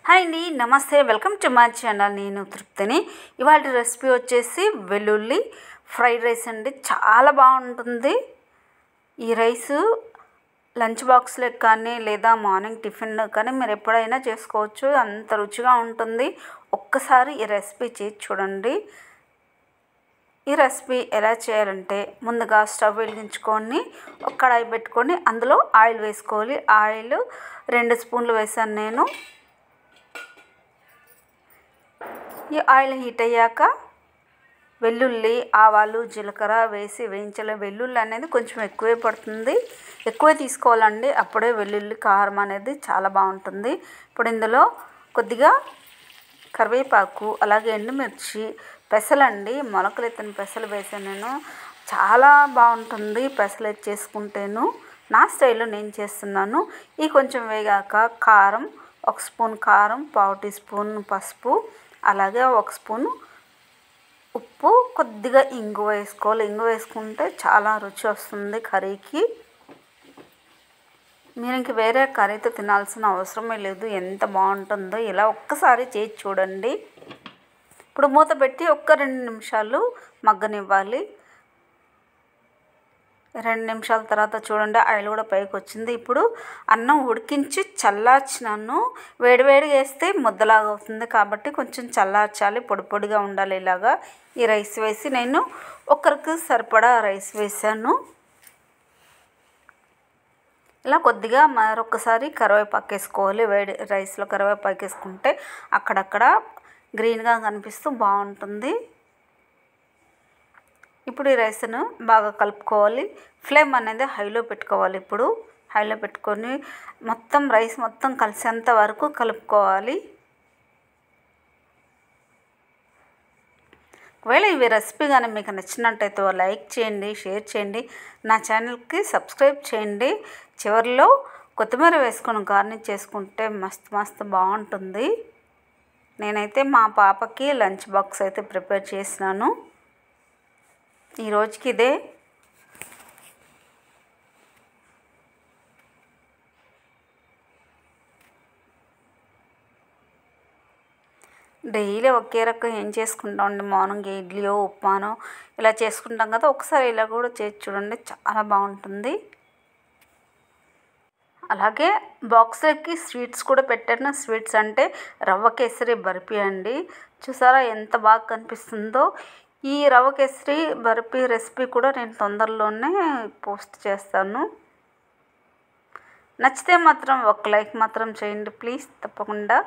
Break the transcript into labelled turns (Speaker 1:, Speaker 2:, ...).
Speaker 1: Hi అండి, నమస్తే. Welcome to my channel. నేను తృప్తిని. ఇవాళ రెసిపీ వచ్చేసి వెల్లుల్లి ఫ్రైడ్ రైస్ అండి. చాలా బాగుంటుంది ఈ రైసు. లంచ్ బాక్స్లో కానీ లేదా మార్నింగ్ టిఫిన్ కానీ మీరు ఎప్పుడైనా చేసుకోవచ్చు. అంత రుచిగా ఉంటుంది. ఒక్కసారి ఈ రెసిపీ చేసి చూడండి. ఈ రెసిపీ ఎలా చేయాలంటే, ముందుగా స్టవ్ వెలిగించుకొని ఒక కడాయి పెట్టుకొని అందులో ఆయిల్ వేసుకోవాలి. ఆయిల్ 2 స్పూన్లు వేసాను నేను. ఈ ఆయిల్ హీట్ అయ్యాక వెల్లుల్లి, ఆవాలు, జీలకర్ర వేసి వేయించాలి. వెల్లుల్లి అనేది కొంచెం ఎక్కువే పడుతుంది, ఎక్కువే తీసుకోవాలండి. అప్పుడే వెల్లుల్లి కారం అనేది చాలా బాగుంటుంది. ఇప్పుడు ఇందులో కొద్దిగా కరివేపాకు, అలాగే ఎండుమిర్చి, పెసలండి, మొలకలు ఎత్తిన పెసలు వేసాను నేను. చాలా బాగుంటుంది పెసలు ఎత్తి చేసుకుంటేను. నా స్టైల్లో నేను చేస్తున్నాను. ఈ కొంచెం వేగాక కారం, 1 స్పూన్ కారం, 1/2 టీ స్పూన్ పసుపు, అలాగే 1 స్పూను ఉప్పు, కొద్దిగా ఇంగువ వేసుకోవాలి. ఇంగువ వేసుకుంటే చాలా రుచి వస్తుంది కర్రీకి. మీరు ఇంక వేరే కర్రీతో తినాల్సిన అవసరమే లేదు. ఎంత బాగుంటుందో ఇలా ఒక్కసారి చేసి చూడండి. ఇప్పుడు మూత పెట్టి 2 నిమిషాలు మగ్గనివ్వాలి. 2 నిమిషాల తర్వాత చూడండి, ఆయిల్ కూడా పైకి వచ్చింది. ఇప్పుడు అన్నం ఉడికించి చల్లార్చినాను. వేడివేడిగా వేస్తే ముద్దలాగా అవుతుంది కాబట్టి కొంచెం చల్లార్చాలి. పొడి పొడిగా ఉండాలి. ఇలాగా ఈ రైస్ వేసి నేను ఒకరికి సరిపడా రైస్ వేసాను. ఇలా కొద్దిగా మరొకసారి కరివేపాకు వేసుకోవాలి. వేడి రైస్లో కరివేపాకు వేసుకుంటే అక్కడక్కడ గ్రీన్గా కనిపిస్తూ బాగుంటుంది. ఇప్పుడు ఈ రైస్ను బాగా కలుపుకోవాలి. ఫ్లేమ్ అనేది హైలో పెట్టుకోవాలి. ఇప్పుడు హైలో పెట్టుకొని మొత్తం రైస్ మొత్తం కలిసేంత వరకు కలుపుకోవాలి. ఒకవేళ ఈ రెసిపీ కానీ మీకు నచ్చినట్టయితే లైక్ చేయండి, షేర్ చేయండి, నా ఛానల్కి సబ్స్క్రైబ్ చేయండి. చివరిలో కొత్తిమీర వేసుకొని గార్నిష్ చేసుకుంటే మస్తు బాగుంటుంది. నేనైతే మా పాపకి లంచ్ బాక్స్ అయితే ప్రిపేర్ చేసినాను. ఈ రోజుకి ఇదే. డైలీ ఒకే రకం ఏం చేసుకుంటామండి. మార్నింగ్ ఇడ్లీయో ఉప్మానో ఇలా చేసుకుంటాం కదా, ఒకసారి ఇలా కూడా చేసి చూడండి, చాలా బాగుంటుంది. అలాగే బాక్స్లోకి స్వీట్స్ కూడా పెట్టాను. స్వీట్స్ అంటే రవ్వ కేసరి బర్ఫీ అండి. చూసారా ఎంత బాగా కనిపిస్తుందో. ఈ రవ్వ కేసరి బర్ఫీ రెసిపీ కూడా నేను తొందరలోనే పోస్ట్ చేస్తాను. నచ్చితే మాత్రం ఒక లైక్ మాత్రం చేయండి ప్లీజ్, తప్పకుండా.